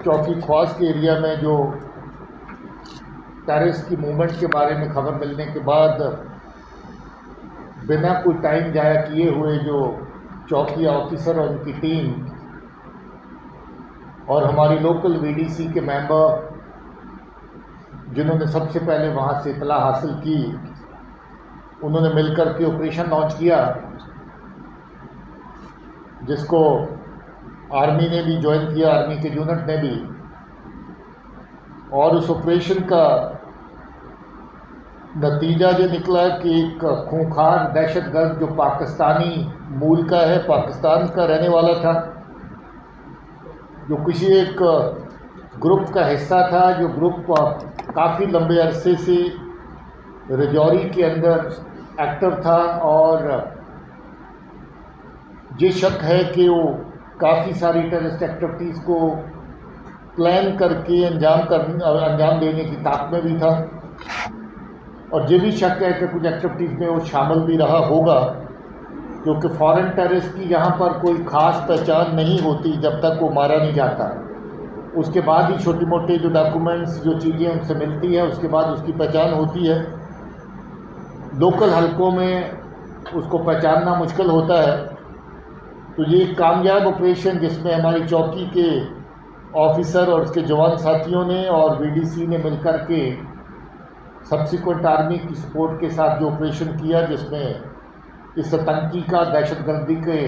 चौकी ख्वास के एरिया में जो टेररिस्ट की मूवमेंट के बारे में खबर मिलने के बाद बिना कोई टाइम जाया किए हुए जो चौकी ऑफिसर और उनकी टीम और हमारी लोकल वीडीसी के मेंबर जिन्होंने सबसे पहले वहाँ से इतला हासिल की, उन्होंने मिलकर के ऑपरेशन लॉन्च किया, जिसको आर्मी ने भी ज्वाइन किया, आर्मी के यूनिट ने भी। और उस ऑपरेशन का नतीजा जो निकला कि एक खूंखार दहशतगर्द जो पाकिस्तानी मूल का है, पाकिस्तान का रहने वाला था, जो किसी एक ग्रुप का हिस्सा था, जो ग्रुप काफ़ी लंबे अरसे से रजौरी के अंदर एक्टिव था, और ये शक है कि वो काफ़ी सारी टेररिस्ट एक्टिविटीज़ को प्लान करके अंजाम देने की ताक में भी था। और ये भी शक है कि कुछ एक्टिविटीज़ में वो शामिल भी रहा होगा, क्योंकि फॉरेन टेररिस्ट की यहाँ पर कोई ख़ास पहचान नहीं होती जब तक वो मारा नहीं जाता। उसके बाद ही छोटी मोटी जो डॉक्यूमेंट्स, जो चीज़ें उनसे मिलती है, उसके बाद उसकी पहचान होती है। लोकल हलकों में उसको पहचानना मुश्किल होता है। तो ये एक कामयाब ऑपरेशन जिसमें हमारी चौकी के ऑफिसर और उसके जवान साथियों ने और वीडीसी ने मिलकर के सब्सिक्वेंट आर्मी की सपोर्ट के साथ जो ऑपरेशन किया, जिसमें इस आतंकी का, दहशतगर्दी के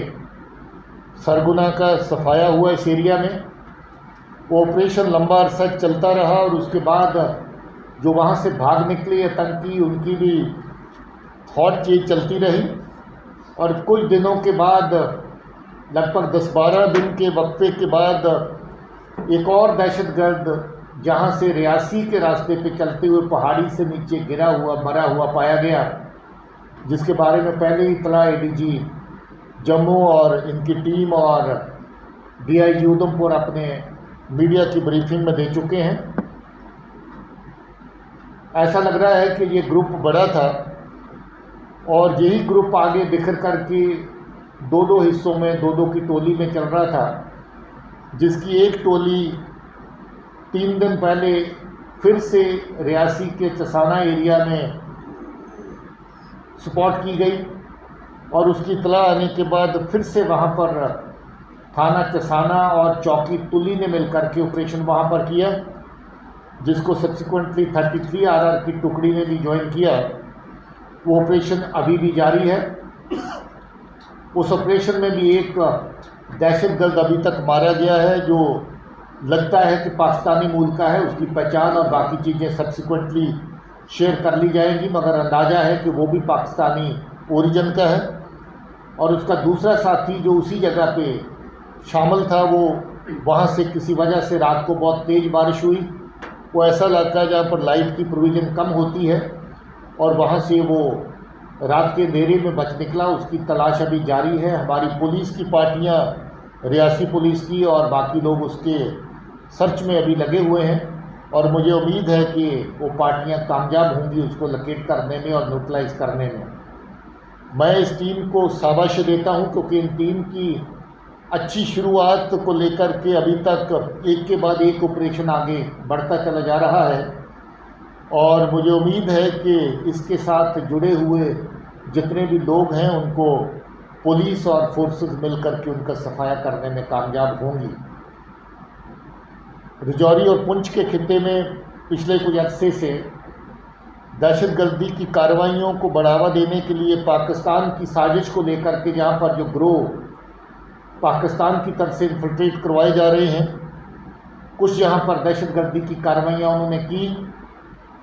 सरगुना का सफाया हुआ इस एरिया में। वो ऑपरेशन लंबा अरसा चलता रहा और उसके बाद जो वहाँ से भाग निकले आतंकी, उनकी भी हॉट चीज चलती रही। और कुछ दिनों के बाद, लगभग 10-12 दिन के वक्फे के बाद, एक और दहशतगर्द जहाँ से रियासी के रास्ते पे चलते हुए पहाड़ी से नीचे गिरा हुआ, मरा हुआ पाया गया, जिसके बारे में पहले ही इतला एडीजी जम्मू और इनकी टीम और डीआईजी उधमपुर अपने मीडिया की ब्रीफिंग में दे चुके हैं। ऐसा लग रहा है कि ये ग्रुप बड़ा था और यही ग्रुप आगे बिखर करके दो हिस्सों में, दो की टोली में चल रहा था, जिसकी एक टोली 3 दिन पहले फिर से रियासी के चसाना एरिया में स्पॉट की गई और उसकी इतला आने के बाद फिर से वहाँ पर थाना चसाना और चौकी तुली ने मिलकर के ऑपरेशन वहाँ पर किया, जिसको सब्सिक्वेंटली 33 आरआर की टुकड़ी ने भी ज्वाइन किया। वो ऑपरेशन अभी भी जारी है। उस ऑपरेशन में भी एक दहशतगर्द अभी तक मारा गया है, जो लगता है कि पाकिस्तानी मूल का है। उसकी पहचान और बाकी चीज़ें सब्सिक्वेंटली शेयर कर ली जाएंगी, मगर अंदाज़ा है कि वो भी पाकिस्तानी ओरिजिन का है। और उसका दूसरा साथी जो उसी जगह पे शामिल था, वो वहाँ से किसी वजह से रात को बहुत तेज़ बारिश हुई। वो ऐसा इलाका है जहाँ पर लाइट की प्रोविज़न कम होती है और वहाँ से वो रात के अंधेरे में बच निकला। उसकी तलाश अभी जारी है। हमारी पुलिस की पार्टियाँ, रियासी पुलिस की और बाकी लोग उसके सर्च में अभी लगे हुए हैं और मुझे उम्मीद है कि वो पार्टियाँ कामयाब होंगी उसको लोकेट करने में और न्यूट्रलाइज करने में। मैं इस टीम को शाबाश देता हूँ, क्योंकि इन टीम की अच्छी शुरुआत को लेकर के अभी तक एक के बाद एक ऑपरेशन आगे बढ़ता चला जा रहा है। और मुझे उम्मीद है कि इसके साथ जुड़े हुए जितने भी लोग हैं, उनको पुलिस और फोर्सेस मिलकर के उनका सफाया करने में कामयाब होंगी। रजौरी और पुंछ के खित्ते में पिछले कुछ अरसे से दहशतगर्दी की कार्रवाइयों को बढ़ावा देने के लिए पाकिस्तान की साजिश को लेकर के, जहाँ पर जो ग्रोह पाकिस्तान की तरफ से इन्फिल्ट्रेट करवाए जा रहे हैं, कुछ यहाँ पर दहशतगर्दी की कार्रवाइयाँ उन्होंने की,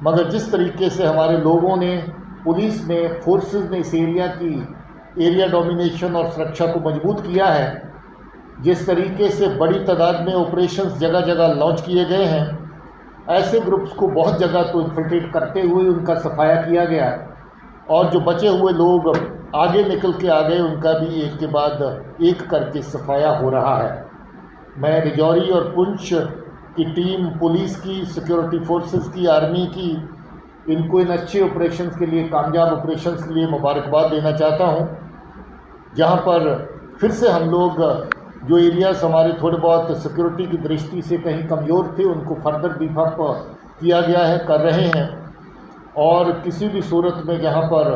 मगर जिस तरीके से हमारे लोगों ने, पुलिस ने, फोर्सेस ने इस एरिया की एरिया डोमिनेशन और सुरक्षा को मजबूत किया है, जिस तरीके से बड़ी तादाद में ऑपरेशंस जगह जगह लॉन्च किए गए हैं, ऐसे ग्रुप्स को बहुत जगह तो इन्फिल्ट्रेट करते हुए उनका सफाया किया गया और जो बचे हुए लोग आगे निकल के आ गए, उनका भी एक के बाद एक करके सफाया हो रहा है। मैं रजौरी और पुंछ की टीम, पुलिस की, सिक्योरिटी फोर्सेस की, आर्मी की, इनको इन अच्छे ऑपरेशंस के लिए, कामयाब ऑपरेशंस के लिए मुबारकबाद देना चाहता हूं, जहां पर फिर से हम लोग जो एरियाज हमारे थोड़े बहुत सिक्योरिटी की दृष्टि से कहीं कमज़ोर थे उनको फर्दर बीफ अप किया गया है, कर रहे हैं। और किसी भी सूरत में जहाँ पर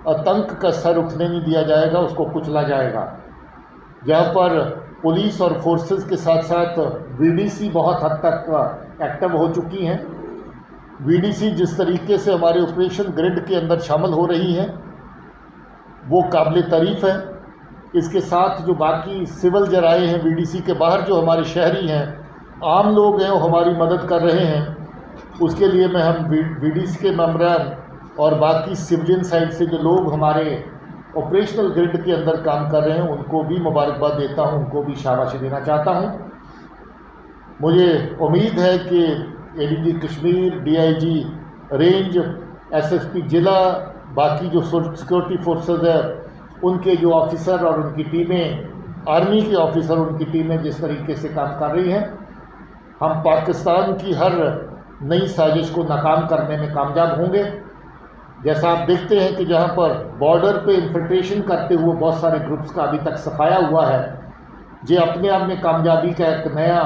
आतंक का सर उठने नहीं दिया जाएगा उसको कुचला जाएगा। जहाँ पर पुलिस और फोर्सेस के साथ साथ वीडीसी बहुत हद तक एक्टिव हो चुकी हैं। वीडीसी जिस तरीके से हमारे ऑपरेशन ग्रिड के अंदर शामिल हो रही हैं वो काबिल तारीफ़ है। इसके साथ जो बाकी सिविल जराए हैं वीडीसी के बाहर, जो हमारे शहरी हैं, आम लोग हैं, वो हमारी मदद कर रहे हैं। उसके लिए मैं हम वीडीसी के मेम्बरान और बाकी सिविलियन साइड से जो लोग हमारे ऑपरेशनल ग्रिड के अंदर काम कर रहे हैं उनको भी मुबारकबाद देता हूं, उनको भी शाबाशी देना चाहता हूं। मुझे उम्मीद है कि ADG Kashmir, DIG range, SSP जिला, बाकी जो सिक्योरिटी फोर्सेस है उनके जो ऑफिसर और उनकी टीमें, आर्मी के ऑफिसर उनकी टीमें जिस तरीके से काम कर रही हैं, हम पाकिस्तान की हर नई साजिश को नाकाम करने में कामयाब होंगे। जैसा आप देखते हैं कि जहां पर बॉर्डर पे इन्फिल्ट्रेशन करते हुए बहुत सारे ग्रुप्स का अभी तक सफाया हुआ है, ये अपने आप में कामयाबी का एक नया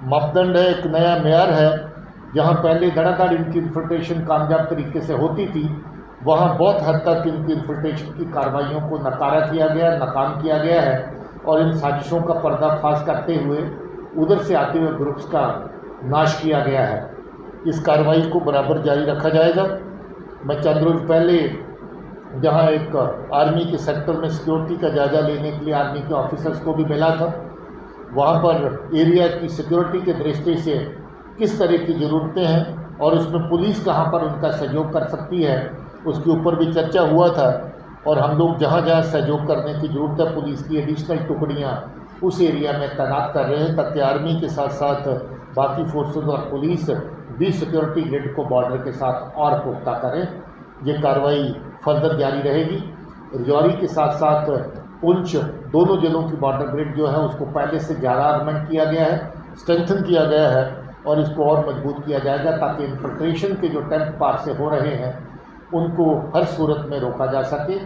मापदंड है, एक नया मेयार है। जहां पहले धड़ाधड़ इनकी इन्फिल्ट्रेशन कामयाब तरीके से होती थी, वहां बहुत हद तक इनकी इन्फिल्ट्रेशन की कार्रवाइयों को नकारा किया गया, नाकाम किया गया है और इन साजिशों का पर्दाफाश करते हुए उधर से आते हुए ग्रुप्स का नाश किया गया है। इस कार्रवाई को बराबर जारी रखा जाएगा। मैं चंद रोज पहले जहां एक आर्मी के सेक्टर में सिक्योरिटी का जायजा लेने के लिए आर्मी के ऑफिसर्स को भी मिला था, वहां पर एरिया की सिक्योरिटी के दृष्टि से किस तरह की ज़रूरतें हैं और उसमें पुलिस कहां पर उनका सहयोग कर सकती है, उसके ऊपर भी चर्चा हुआ था। और हम लोग जहां जहां सहयोग करने की ज़रूरत है, पुलिस की एडिशनल टुकड़ियां उस एरिया में तैनात कर रहे हैं ताकि आर्मी के साथ साथ बाकी फोर्सेज और पुलिस भी सिक्योरिटी ग्रिड को बॉर्डर के साथ और पुख्ता करें। ये कार्रवाई फर्दर जारी रहेगी। रजौरी के साथ साथ पुंछ, दोनों जिलों की बॉर्डर ग्रिड जो है उसको पहले से ज़्यादा आर्गमेंट किया गया है, स्ट्रेंथन किया गया है और इसको और मजबूत किया जाएगा ताकि इन्फिल्ट्रेशन के जो टेंथ पार से हो रहे हैं उनको हर सूरत में रोका जा सके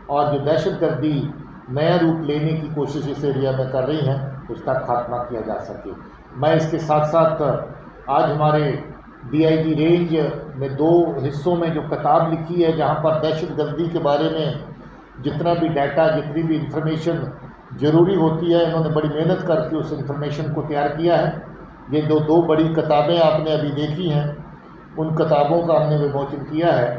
और जो दहशतगर्दी नया रूप लेने की कोशिश इस एरिया में कर रही हैं उसका खात्मा किया जा सके। मैं इसके साथ साथ आज हमारे डीआईजी रेंज ने 2 हिस्सों में जो किताब लिखी है, जहां पर दहशतगर्दी के बारे में जितना भी डाटा, जितनी भी इंफॉर्मेशन ज़रूरी होती है, इन्होंने बड़ी मेहनत करके उस इंफॉर्मेशन को तैयार किया है। ये जो 2 बड़ी किताबें आपने अभी देखी हैं, उन किताबों का हमने विमोचन किया है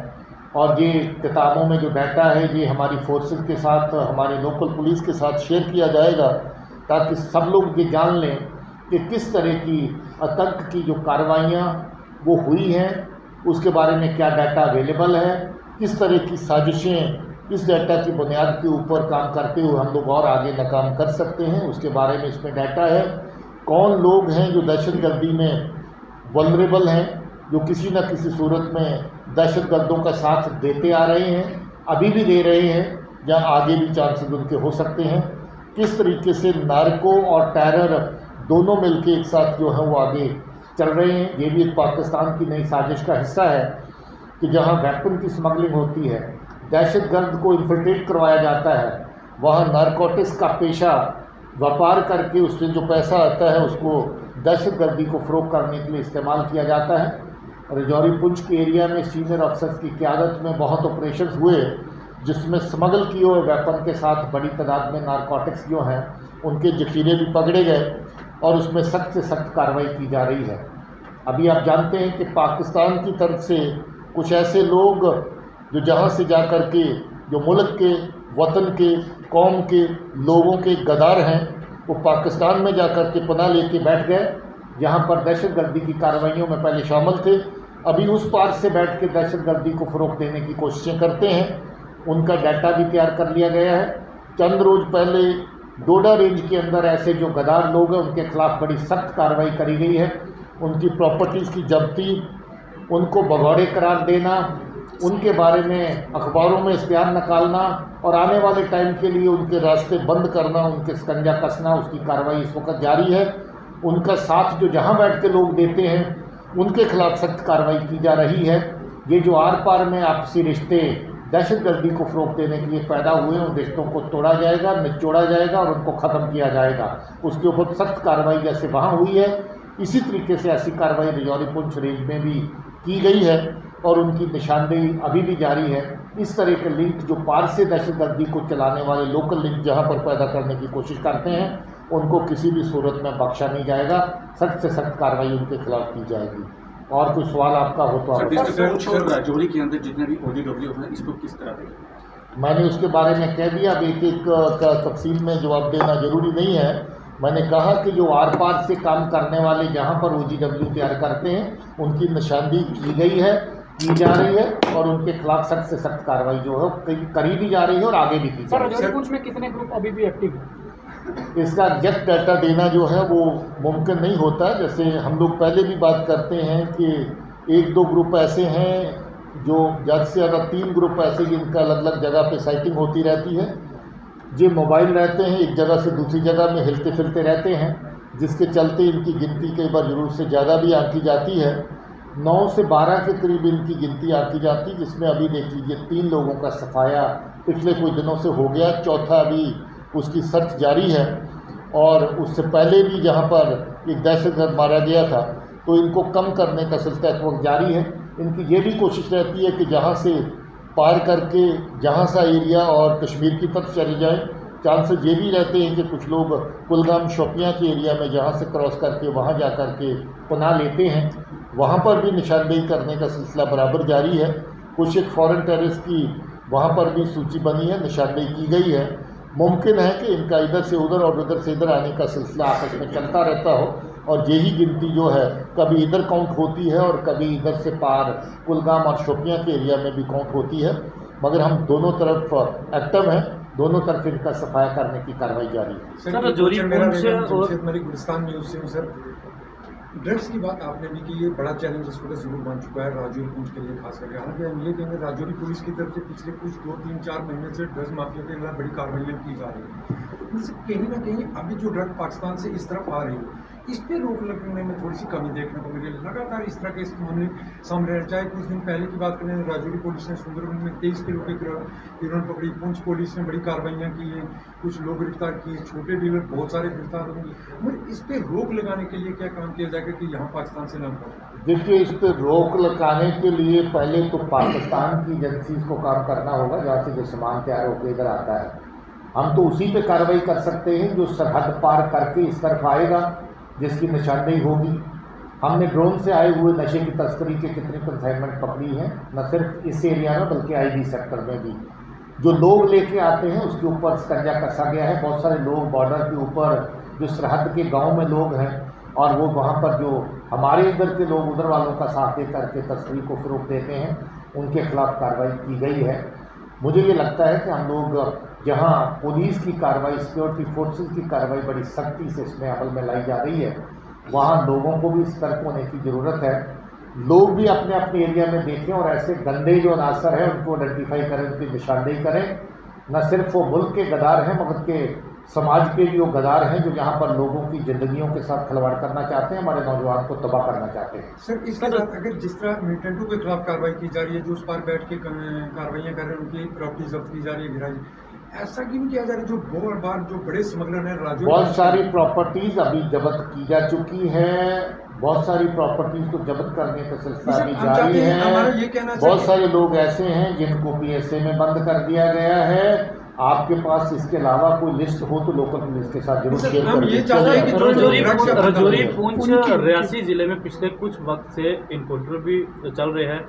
और ये किताबों में जो डाटा है ये हमारी फोर्सेस के साथ, हमारे लोकल पुलिस के साथ शेयर किया जाएगा ताकि सब लोग ये जान लें कि किस तरह की आतंक की जो कार्रवाइयाँ वो हुई हैं, उसके बारे में क्या डाटा अवेलेबल है, किस तरह की साजिशें इस डाटा की बुनियाद के ऊपर काम करते हुए हम लोग और आगे नाकाम कर सकते हैं, उसके बारे में इसमें डाटा है। कौन लोग हैं जो दहशतगर्दी में वल्नरेबल हैं, जो किसी न किसी सूरत में दहशतगर्दों का साथ देते आ रहे हैं, अभी भी दे रहे हैं, या आगे भी चांसेस उनके हो सकते हैं। किस तरीके से नार्को और टेरर दोनों मिलकर एक साथ जो है वो आगे चल रहे हैं। ये भी एक पाकिस्तान की नई साजिश का हिस्सा है कि जहां वेपन की स्मगलिंग होती है, दहशतगर्द को इन्फिल्ट्रेट करवाया जाता है, वहां नारकोटिक्स का पेशा व्यापार करके उससे जो पैसा आता है उसको दहशतगर्दी को फ़रोग करने के लिए इस्तेमाल किया जाता है। रजौरी पुंछ के एरिया में सीनियर अफसर्स की क़यादत में बहुत ऑपरेशन हुए जिसमें स्मगल किए हुए वेपन के साथ बड़ी तादाद में नारकोटिक्स जो हैं उनके जखीरे भी पकड़े गए और उसमें सख्त से सख्त कार्रवाई की जा रही है। अभी आप जानते हैं कि पाकिस्तान की तरफ से कुछ ऐसे लोग जो जहां से जा कर के जो मुल्क के, वतन के, कौम के लोगों के गद्दार हैं, वो पाकिस्तान में जा कर के पनाह लेके बैठ गए, जहां पर दहशतगर्दी की कार्रवाइयों में पहले शामिल थे। अभी उस पार से बैठ के दहशतगर्दी को फ़रोग़ देने की कोशिशें करते हैं। उनका डाटा भी तैयार कर लिया गया है। चंद रोज़ पहले डोडा रेंज के अंदर ऐसे जो गद्दार लोग हैं उनके खिलाफ बड़ी सख्त कार्रवाई करी गई है। उनकी प्रॉपर्टीज़ की जब्ती, उनको भगौड़े करार देना, उनके बारे में अखबारों में इश्तिहार निकालना और आने वाले टाइम के लिए उनके रास्ते बंद करना, उनके शिकंजा कसना, उसकी कार्रवाई इस वक्त जारी है। उनका साथ जो जहां बैठ के लोग देते हैं उनके खिलाफ सख्त कार्रवाई की जा रही है। ये जो आर पार में आपसी रिश्ते, दहशतगर्दी को फ़रोग़ देने के लिए पैदा हुए उन रिश्तों को तोड़ा जाएगा, निचोड़ा जाएगा और उनको ख़त्म किया जाएगा। उसके ऊपर सख्त कार्रवाई जैसे वहाँ हुई है, इसी तरीके से ऐसी कार्रवाई राजौरी पुंछ रेंज में भी की गई है और उनकी निशानदेही अभी भी जारी है। इस तरह के लिंक जो पार से दहशतगर्दी को चलाने वाले लोकल लिंक जहाँ पर पैदा करने की कोशिश करते हैं, उनको किसी भी सूरत में बख्शा नहीं जाएगा। सख्त से सख्त कार्रवाई उनके खिलाफ की जाएगी। और कोई सवाल आपका हो तो आप। राजौरी के अंदर जितने भी ODW हैं, इसको किस तरह देखें? मैंने उसके बारे में कह दिया। अब एक का तफसील में जवाब देना जरूरी नहीं है। मैंने कहा कि जो आर पार से काम करने वाले जहाँ पर OGW तैयार करते हैं, उनकी निशानदेही की गई है, की जा रही है और उनके खिलाफ सख्त से सख्त कार्रवाई जो है करी भी जा रही है और आगे भी की जा रही है। राजौरी पुंछ में कितने ग्रुप अभी भी एक्टिव हैं? इसका एग्जैक्ट डाटा देना जो है वो मुमकिन नहीं होता। जैसे हम लोग पहले भी बात करते हैं कि 1-2 ग्रुप ऐसे हैं जो ज़्यादा से ज़्यादा 3 ग्रुप ऐसे जिनका अलग अलग जगह पे साइटिंग होती रहती है। जो मोबाइल रहते हैं, एक जगह से दूसरी जगह में हिलते फिरते रहते हैं, जिसके चलते इनकी गिनती कई बार ज़रूर से ज़्यादा भी आंकी जाती है। 9 से 12 के करीब इनकी गिनती आंकी जाती, जिसमें अभी देख लीजिए 3 लोगों का सफाया पिछले कुछ दिनों से हो गया, चौथा अभी उसकी सर्च जारी है। और उससे पहले भी जहाँ पर एक दहशतगर्द मारा गया था, तो इनको कम करने का सिलसिला इस वक्त जारी है। इनकी ये भी कोशिश रहती है कि जहाँ से पार करके जहाँ सा एरिया और कश्मीर की तरफ चले जाएं। चांसेस ये भी रहते हैं कि कुछ लोग कुलगाम शोपियां के एरिया में जहाँ से क्रॉस करके वहाँ जा कर के पनाह लेते हैं, वहाँ पर भी निशानदेही करने का सिलसिला बराबर जारी है। कुछ एक फॉरेन टेररिस्ट की वहाँ पर भी सूची बनी है, निशानदेही की गई है। मुमकिन है कि इनका इधर से उधर और उधर से इधर आने का सिलसिला आपस में चलता रहता हो और यही गिनती जो है कभी इधर काउंट होती है और कभी इधर से पार कुलगाम और शोपियां के एरिया में भी काउंट होती है। मगर हम दोनों तरफ एक्टिव हैं, दोनों तरफ इनका सफाया करने की कार्रवाई जारी है। सर, राजौरी पुंछ गुलिस्तान न्यूज़ से सर, ड्रग्स की बात आपने भी की, ये बड़ा चैलेंज इस वक्त जरूर बन चुका है राजौरी पुंछ के लिए खास करके। हालांकि हम ये कहेंगे राजौरी पुलिस की तरफ से पिछले कुछ 2-3-4 महीने से ड्रग्स माफिया के खिलाफ बड़ी कार्रवाइयाँ की जा रही हैं। कहीं ना कहीं अभी जो ड्रग पाकिस्तान से इस तरफ आ रही है, इस पर रोक लगने में थोड़ी सी कमी देखने को मिली। लगातार इस तरह के मामले सामने रहे। चाहे कुछ दिन पहले की बात करें, राजौरी पुलिस ने सुंदरबन में 23 किलो के हेरोइन पकड़ी। पुंछ पुलिस ने बड़ी कार्रवाइयाँ की हैं, कुछ लोग गिरफ्तार किए, छोटे डीलर बहुत सारे गिरफ्तार होंगे। मगर इस पर रोक लगाने के लिए क्या काम किया जाएगा कि यहाँ पाकिस्तान से न पड़े? देखिए, इस पर रोक लगाने के लिए पहले तो पाकिस्तान की एजेंसीज को काम करना होगा, जहाँ से जो सामान तैयार होकर इधर आता है। हम तो उसी पे कार्रवाई कर सकते हैं जो सरहद पार करके इस तरफ आएगा, जिसकी निशानदेही होगी। हमने ड्रोन से आए हुए नशे की तस्करी के कितनी कंसाइनमेंट पकड़ी हैं, न सिर्फ इस एरिया में बल्कि IB सेक्टर में भी। जो लोग लेके आते हैं उसके ऊपर शिकंजा कसा गया है। बहुत सारे लोग बॉर्डर के ऊपर जो सरहद के गांव में लोग हैं और वो वहाँ पर जो हमारे इधर के लोग उधर वालों का साथ दे करके तस्करी को फ़रोग़ देते हैं, उनके खिलाफ कार्रवाई की गई है। मुझे ये लगता है कि हम लोग जहाँ पुलिस की कार्रवाई, सिक्योरिटी फोर्सेस की कार्रवाई बड़ी सख्ती से इसमें अमल में लाई जा रही है, वहाँ लोगों को भी सतर्क होने की ज़रूरत है। लोग भी अपने अपने एरिया में देखें और ऐसे गंदे जो अनासर हैं उनको आइडेंटिफाई करें, उनकी निशानदेही करें। न सिर्फ वो मुल्क के गद्दार हैं मगर के समाज के जो गद्दार हैं जो यहाँ पर लोगों की ज़िंदगियों के साथ खिलवाड़ करना चाहते हैं, हमारे नौजवान को तबाह करना चाहते हैं। सर, इसके साथ अगर जिस तरह मिलिटेंटों के खिलाफ कार्रवाई की जा रही है, जो उस पर बैठ के कार्रवाइयाँ कर रहे हैं, उनकी प्रॉपर्टी जब्त की जा रही है, गिराई, ऐसा क्यों नहीं किया जा रहा? जो बहुत बार जो बड़े स्मगलर हैं राजौरी, बहुत सारी प्रॉपर्टीज़ अभी जब्त की जा चुकी हैं, बहुत सारी प्रॉपर्टीज़ को जब्त करने का सिलसिला अभी जारी है। बहुत सारे लोग ऐसे हैं जिनको PSA में बंद कर दिया गया है। आपके पास इसके अलावा कोई लिस्ट हो तो लोकल पुलिस के साथ जरूर शेयर करें। राजौरी पुंछ रियासी जिले में पिछले कुछ वक्त से इनकाउंटर भी चल रहे हैं,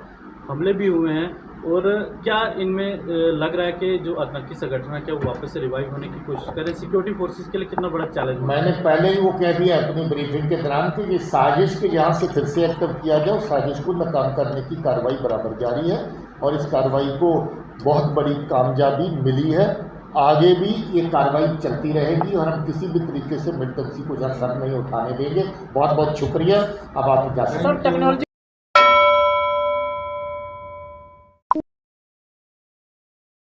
हमले भी हुए हैं, और क्या इनमें लग रहा है कि जो आतंकी संगठन है क्या वो वापस से रिवाइव होने की कोशिश करें? सिक्योरिटी फोर्सेस के लिए कितना बड़ा चैलेंज? मैंने पहले ही वो कह दिया अपनी ब्रीफिंग के दौरान कि ये साजिश के यहाँ से फिर से एक्टिव किया जाए, साजिश को नाकाम करने की कार्रवाई बराबर जारी है और इस कार्रवाई को बहुत बड़ी कामयाबी मिली है। आगे भी ये कार्रवाई चलती रहेगी और हम किसी भी तरीके से मिलिटेंसी को सर नहीं उठाने देंगे। बहुत बहुत शुक्रिया। अब आप जा सकते हैं।